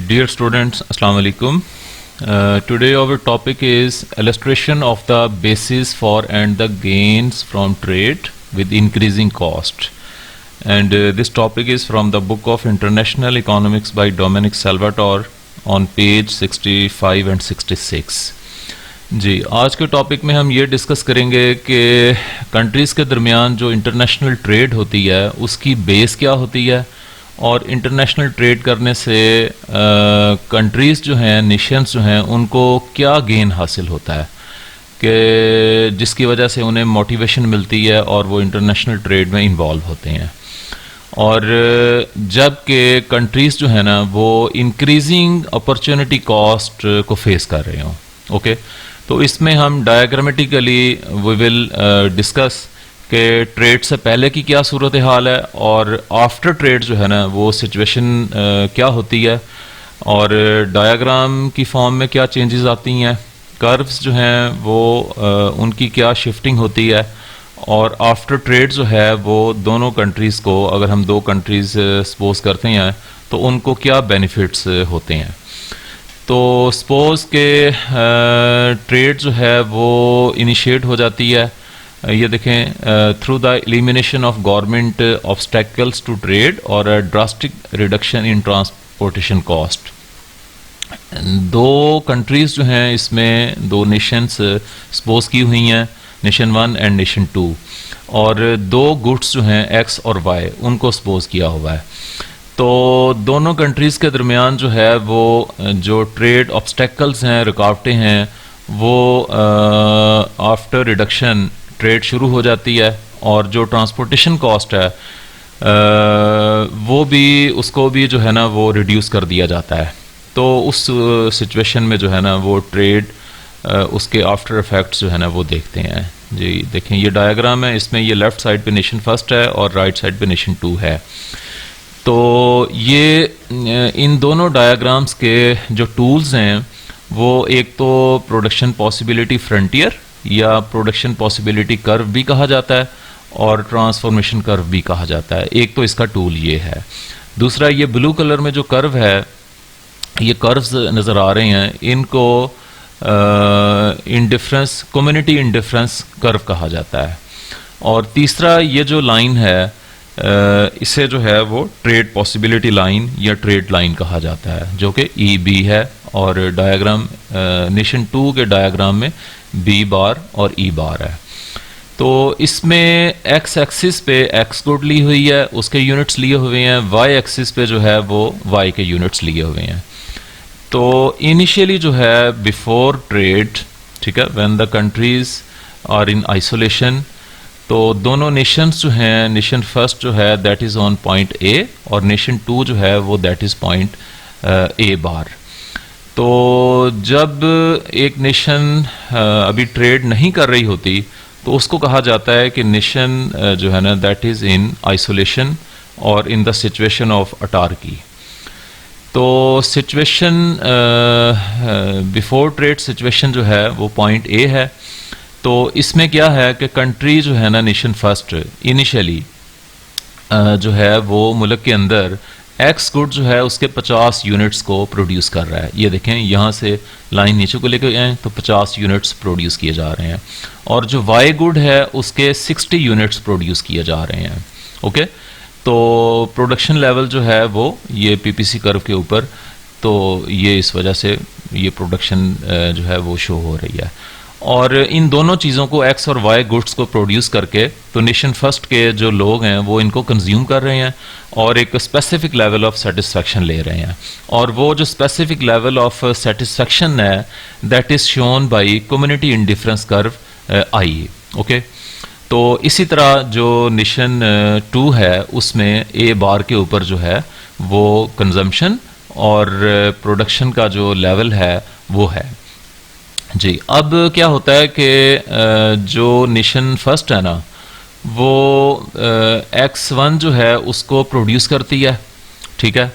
Dear students, Assalamu alaikum. Today our topic is illustration of the basis for and the gains from trade with increasing cost. And this topic is from the book of International Economics by Dominic Salvatore on page 65 and 66. जी, आज के topic में हम ये discuss करेंगे कि countries के दरमियान जो इंटरनेशनल ट्रेड होती है उसकी बेस क्या होती है और इंटरनेशनल ट्रेड करने से कंट्रीज़ जो हैं, नेशंस जो हैं, उनको क्या गेन हासिल होता है कि जिसकी वजह से उन्हें मोटिवेशन मिलती है और वो इंटरनेशनल ट्रेड में इन्वॉल्व होते हैं। और जबकि कंट्रीज़ जो है ना वो इंक्रीजिंग अपॉर्चुनिटी कॉस्ट को फेस कर रहे हों। ओके, तो इसमें हम डायग्रामेटिकली वी विल डिस्कस कि ट्रेड से पहले की क्या सूरत हाल है और आफ्टर ट्रेड जो है ना वो सिचुएशन क्या होती है और डायग्राम की फॉर्म में क्या चेंजेस आती हैं, कर्व्स जो हैं वो उनकी क्या शिफ्टिंग होती है और आफ्टर ट्रेड जो है वो दोनों कंट्रीज़ को, अगर हम दो कंट्रीज़ सपोज करते हैं तो उनको क्या बेनिफिट्स होते हैं। तो सपोज के ट्रेड जो है वो इनिशिएट हो जाती है, ये देखें, through the elimination of government obstacles to trade और drastic reduction in transportation cost. दो कंट्रीज़ जो हैं इसमें दो नेशंस सपोज की हुई हैं, नेशन 1 एंड नेशन 2, और दो गुड्स जो हैं एक्स और वाई उनको सपोज किया हुआ है। तो दोनों कंट्रीज़ के दरमियान जो है वो जो ट्रेड ऑब्स्टेकल्स हैं, रुकावटें हैं, वो आफ्टर रिडक्शन ट्रेड शुरू हो जाती है और जो ट्रांसपोर्टेशन कॉस्ट है वो भी, उसको भी जो है ना वो रिड्यूस कर दिया जाता है। तो उस सिचुएशन में जो है ना वो ट्रेड उसके आफ्टर इफेक्ट्स जो है ना वो देखते हैं। जी देखें, ये डायग्राम है, इसमें ये लेफ़्ट साइड पे नेशन फर्स्ट है और राइट साइड पे नेशन 2 है। तो ये इन दोनों डायग्राम्स के जो टूल्स हैं वो एक तो प्रोडक्शन पॉसिबिलिटी फ्रंटियर या प्रोडक्शन पॉसिबिलिटी कर्व भी कहा जाता है और ट्रांसफॉर्मेशन कर्व भी कहा जाता है। एक तो इसका टूल ये है। दूसरा, ये ब्लू कलर में जो कर्व है, ये कर्व्स नज़र आ रहे हैं, इनको इंडिफरेंस, कम्युनिटी इंडिफरेंस कर्व कहा जाता है। और तीसरा, ये जो लाइन है इसे जो है वो ट्रेड पॉसिबिलिटी लाइन या ट्रेड लाइन कहा जाता है, जो कि EB है। और डायग्राम नेशन 2 के डायग्राम में B बार और E बार है। तो इसमें X एक्सिस पे X गुड ली हुई है, उसके यूनिट्स लिए हुए हैं, Y एक्सिस पे जो है वो Y के यूनिट्स लिए हुए हैं। तो इनिशियली जो है बिफोर ट्रेड, ठीक है, when the countries are in isolation, तो दोनों नेशंस जो हैं, नेशन फर्स्ट जो है that is on point A और नेशन 2 जो है वो that is point A bar. तो जब एक नेशन अभी ट्रेड नहीं कर रही होती तो उसको कहा जाता है कि नेशन जो है ना दैट इज़ इन आइसोलेशन और इन द सिचुएशन ऑफ अटार्की। तो सिचुएशन बिफोर ट्रेड सिचुएशन जो है वो पॉइंट A है। तो इसमें क्या है कि कंट्री जो है ना नेशन फर्स्ट इनिशियली जो है वो मुल्क के अंदर एक्स गुड जो है उसके 50 यूनिट्स को प्रोड्यूस कर रहा है। ये देखें, यहाँ से लाइन नीचे को लेकर आए तो 50 यूनिट्स प्रोड्यूस किए जा रहे हैं और जो वाई गुड है उसके 60 यूनिट्स प्रोड्यूस किए जा रहे हैं। ओके, तो प्रोडक्शन लेवल जो है वो ये PPC कर्व के ऊपर, तो ये इस वजह से ये प्रोडक्शन जो है वो शो हो रही है। और इन दोनों चीज़ों को एक्स और वाई गुड्स को प्रोड्यूस करके तो नेशन फर्स्ट के जो लोग हैं वो इनको कंज्यूम कर रहे हैं और एक स्पेसिफिक लेवल ऑफ सेटिस्फैक्शन ले रहे हैं। और वो जो स्पेसिफिक लेवल ऑफ सेटिस्फैक्शन है that is shown by community indifference curve I। Okay, तो इसी तरह जो नेशन 2 है उसमें A बार के ऊपर जो है वो कंजम्पशन और प्रोडक्शन का जो लेवल है वो है। जी, अब क्या होता है कि जो नेशन फर्स्ट है ना वो X1 जो है उसको प्रोड्यूस करती है, ठीक है,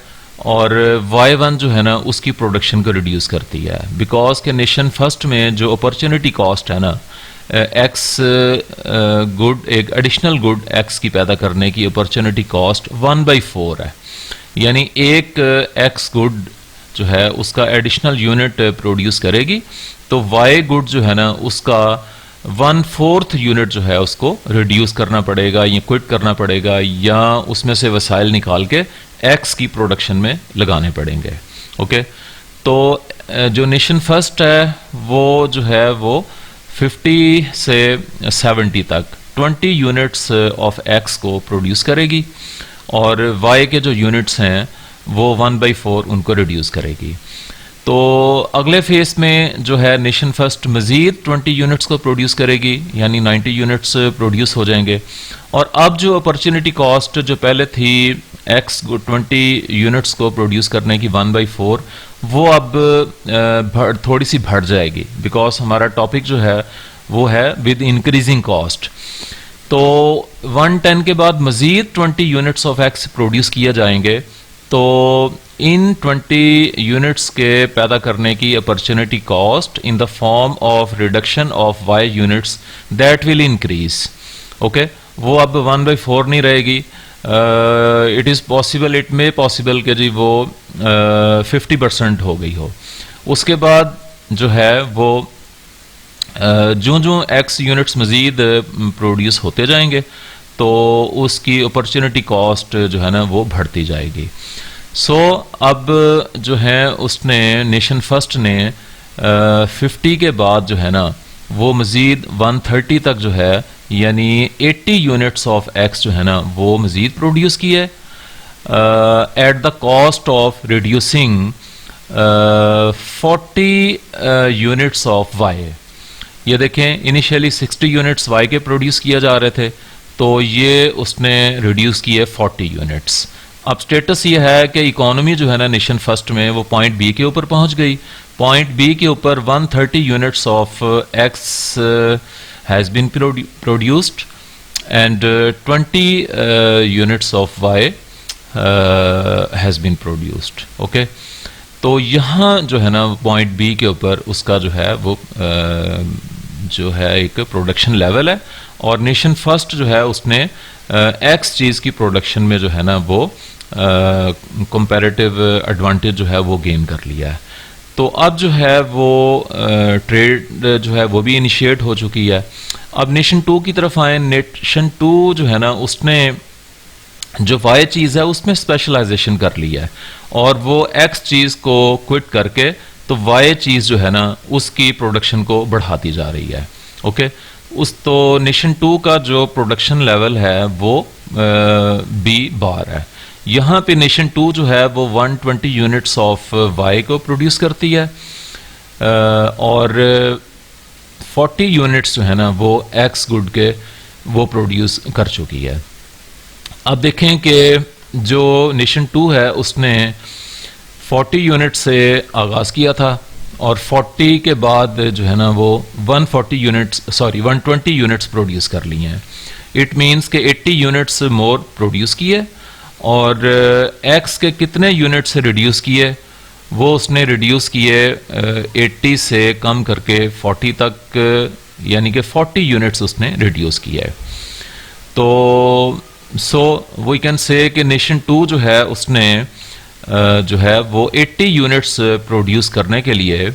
और Y1 जो है ना उसकी प्रोडक्शन को रिड्यूस करती है। बिकॉज के नेशन फर्स्ट में जो अपॉर्चुनिटी कॉस्ट है ना, X गुड, एक एडिशनल गुड X की पैदा करने की अपॉर्चुनिटी कॉस्ट 1/4 है। यानी एक X गुड जो है उसका एडिशनल यूनिट प्रोड्यूस करेगी, तो वाई गुड जो है ना उसका 1/4 यूनिट जो है उसको रिड्यूस करना पड़ेगा या क्विट करना पड़ेगा, या उसमें से वसाइल निकाल के एक्स की प्रोडक्शन में लगाने पड़ेंगे। ओके, तो जो नेशन फर्स्ट है वो जो है वो 50 से 70 तक 20 यूनिट्स ऑफ एक्स को प्रोड्यूस करेगी, और वाई के जो यूनिट्स हैं वो 1/4 उनको रिड्यूस करेगी। तो अगले फेस में जो है नेशन फर्स्ट मज़ीद 20 यूनिट्स को प्रोड्यूस करेगी, यानी 90 यूनिट्स प्रोड्यूस हो जाएंगे। और अब जो अपॉर्चुनिटी कॉस्ट जो पहले थी एक्स 20 यूनिट्स को प्रोड्यूस करने की 1/4, वो अब थोड़ी सी बढ़ जाएगी, बिकॉज हमारा टॉपिक जो है वो है विद इंक्रीजिंग कॉस्ट। तो 110 के बाद मज़ीद 20 यूनिट्स ऑफ एक्स प्रोड्यूस किए जाएंगे, तो इन 20 यूनिट्स के पैदा करने की opportunity cost in the form of reduction of Y units that will increase. Okay, वो अब 1/4 नहीं रहेगी। It is possible, it may possible कि जी वो 50% हो गई हो। उसके बाद जो है वो जो जो एक्स यूनिट्स मज़ीद प्रोड्यूस होते जाएंगे तो उसकी अपॉर्चुनिटी कॉस्ट जो है ना वो बढ़ती जाएगी। सो अब जो है उसने नेशन फर्स्ट ने 50 के बाद जो है ना वो मज़ीद 130 तक जो है यानी 80 यूनिट्स ऑफ एक्स जो है ना वो मज़ीद प्रोड्यूस की है at the cost of reducing 40 units of Y. ये देखें, इनिशियली 60 यूनिट्स वाई के प्रोड्यूस किया जा रहे थे, तो ये उसने रिड्यूस किए 40 यूनिट्स। अब स्टेटस ये है कि इकोनॉमी जो है ना नेशन फर्स्ट में वो पॉइंट बी के ऊपर पहुंच गई। पॉइंट बी के ऊपर 130 units of X has been produced and 20 units of Y has been produced. Okay, तो यहाँ जो है ना पॉइंट बी के ऊपर उसका जो है वो जो है एक प्रोडक्शन लेवल है, और नेशन फर्स्ट जो है उसने एक्स चीज़ की प्रोडक्शन में जो है ना वो कंपैरेटिव एडवांटेज जो है वो गेन कर लिया है। तो अब जो है वो ट्रेड जो है वो भी इनिशिएट हो चुकी है। अब नेशन टू की तरफ आए। नेशन टू जो है ना उसने जो वाई चीज़ है उसमें स्पेशलाइजेशन कर लिया है, और वो एक्स चीज़ को क्विट करके तो वाई चीज़ जो है ना उसकी प्रोडक्शन को बढ़ाती जा रही है। ओके, उस तो नेशन टू का जो प्रोडक्शन लेवल है वो बी बार है। यहाँ पे नेशन टू जो है वो 120 यूनिट्स ऑफ वाई को प्रोड्यूस करती है, और 40 यूनिट्स जो है ना वो एक्स गुड के वो प्रोड्यूस कर चुकी है। अब देखें कि जो नेशन टू है उसने 40 यूनिट से आगाज़ किया था, और 40 के बाद जो है ना वो 120 यूनिट्स प्रोड्यूस कर ली हैं। इट मीन्स के 80 यूनिट्स मोर प्रोड्यूस किए, और एक्स के कितने यूनिट्स रिड्यूस किए, वो उसने रिड्यूस किए 80 से कम करके 40 तक, यानी कि 40 यूनिट्स उसने रिड्यूस किया है। तो सो वी कैन से कि नेशन टू जो है उसने जो है वो 80 यूनिट्स प्रोड्यूस करने के लिए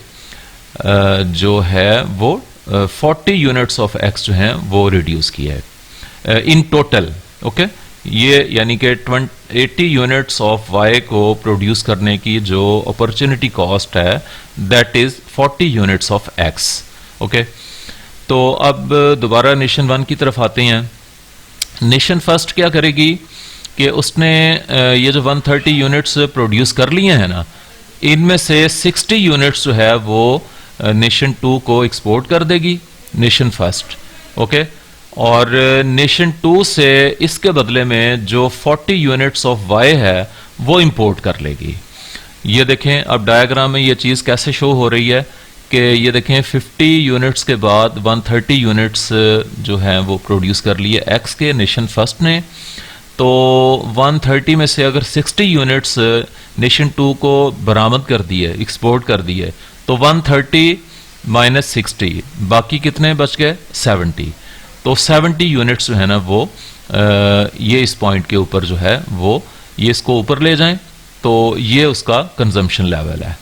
जो है वो 40 यूनिट्स ऑफ एक्स जो हैं वो रिड्यूस किया है इन टोटल। ओके, ये यानी कि 80 यूनिट्स ऑफ वाई को प्रोड्यूस करने की जो अपॉर्चुनिटी कॉस्ट है that is 40 units of x. Okay, तो अब दोबारा नेशन वन की तरफ आते हैं। नेशन फर्स्ट क्या करेगी कि उसने ये जो 130 यूनिट्स प्रोड्यूस कर लिए हैं ना, इनमें से 60 यूनिट्स जो है वो नेशन टू को एक्सपोर्ट कर देगी नेशन फर्स्ट। ओके, और नेशन टू से इसके बदले में जो 40 यूनिट्स ऑफ वाई है वो इंपोर्ट कर लेगी। ये देखें, अब डायग्राम में ये चीज़ कैसे शो हो रही है कि ये देखें 50 यूनिट्स के बाद 130 यूनिट्स जो हैं वो प्रोड्यूस कर लिए एक्स के नेशन फर्स्ट ने। तो 130 में से अगर 60 यूनिट्स नेशन टू को बरामद कर दिए, एक्सपोर्ट कर दिए, तो 130 माइनस 60 बाकी कितने बच गए 70। तो 70 यूनिट्स जो है ना वो ये इस पॉइंट के ऊपर जो है वो ये इसको ऊपर ले जाएं, तो तो ये उसका कंजम्पशन लेवल है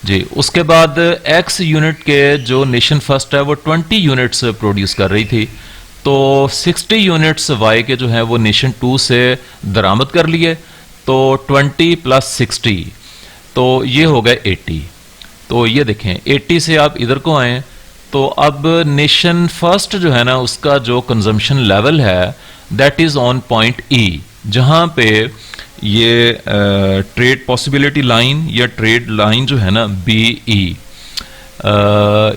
जी। उसके बाद एक्स यूनिट के जो नेशन फर्स्ट है वो 20 यूनिट्स प्रोड्यूस कर रही थी, तो 60 यूनिट्स वाई के जो हैं वो नेशन 2 से दरामद कर लिए, तो 20 प्लस 60 तो ये हो गए 80। तो ये देखें 80 से आप इधर को आए तो अब नेशन फर्स्ट जो है ना उसका जो कंजम्पशन लेवल है दैट इज ऑन पॉइंट ई, जहां पे ये ट्रेड पॉसिबिलिटी लाइन या ट्रेड लाइन जो है ना बी ई,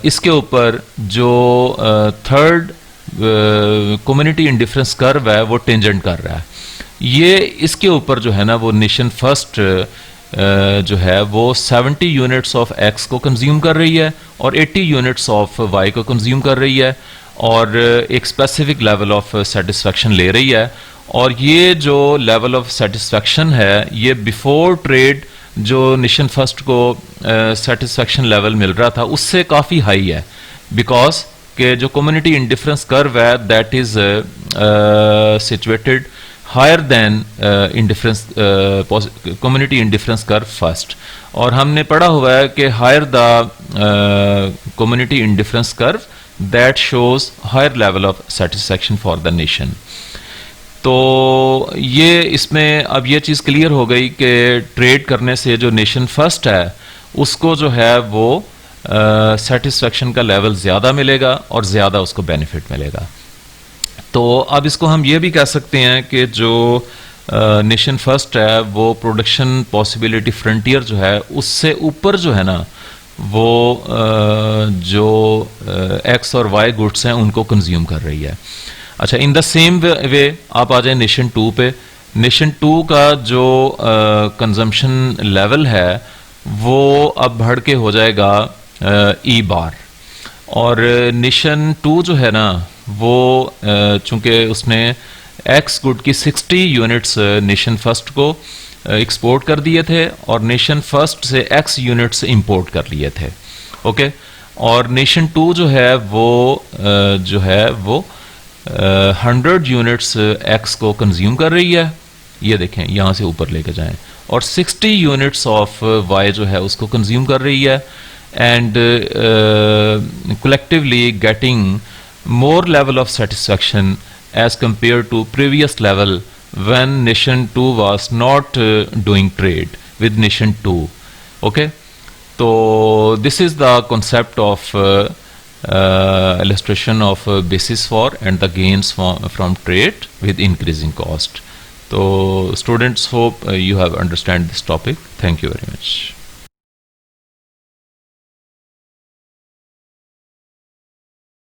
इसके ऊपर जो थर्ड कम्युनिटी इंडिफरेंस कर्व है वो टेंजेंट कर रहा है। ये इसके ऊपर जो है ना वो नेशन फर्स्ट जो है वो 70 यूनिट्स ऑफ एक्स को कंज्यूम कर रही है और 80 यूनिट्स ऑफ वाई को कंज्यूम कर रही है और एक स्पेसिफिक लेवल ऑफ सेटिस्फैक्शन ले रही है। और ये जो लेवल ऑफ सेटिस्फैक्शन है ये बिफोर ट्रेड जो नेशन फर्स्ट को सेटिस्फैक्शन लेवल मिल रहा था उससे काफ़ी हाई है, बिकॉज के जो कम्युनिटी इंडिफरेंस कर्व है that is situated higher than indifference community indifference curve first. और हमने पढ़ा हुआ है कि higher the community indifference curve that shows higher level of satisfaction for the nation. तो ये इसमें अब ये चीज़ क्लियर हो गई कि ट्रेड करने से जो नेशन फर्स्ट है उसको जो है वो सेटिस्फैक्शन का लेवल ज़्यादा मिलेगा और ज़्यादा उसको बेनिफिट मिलेगा। तो अब इसको हम ये भी कह सकते हैं कि जो नेशन फर्स्ट है वो प्रोडक्शन पॉसिबिलिटी फ्रंटियर जो है उससे ऊपर जो है ना वो जो एक्स और वाई गुड्स हैं उनको कंज्यूम कर रही है। अच्छा, इन द सेम वे आप आ जाए नेशन 2 पे। नेशन 2 का जो कंजम्पशन लेवल है वो अब बढ़ के हो जाएगा ई बार, और नेशन 2 जो है ना वो चूंकि उसने एक्स गुड की 60 यूनिट्स नेशन फर्स्ट को एक्सपोर्ट कर दिए थे और नेशन फर्स्ट से एक्स यूनिट्स इंपोर्ट कर लिए थे, ओके। और नेशन 2 जो है वो 100 यूनिट्स एक्स को कंज्यूम कर रही है, ये देखें यहाँ से ऊपर लेके जाएं, और 60 यूनिट्स ऑफ वाई जो है उसको कंज्यूम कर रही है, and collectively getting more level of satisfaction as compared to previous level when nation 2 was not doing trade with nation 2, okay. So this is the concept of illustration of basis for and the gains from trade with increasing cost. So students, hope you have understand this topic. Thank you very much.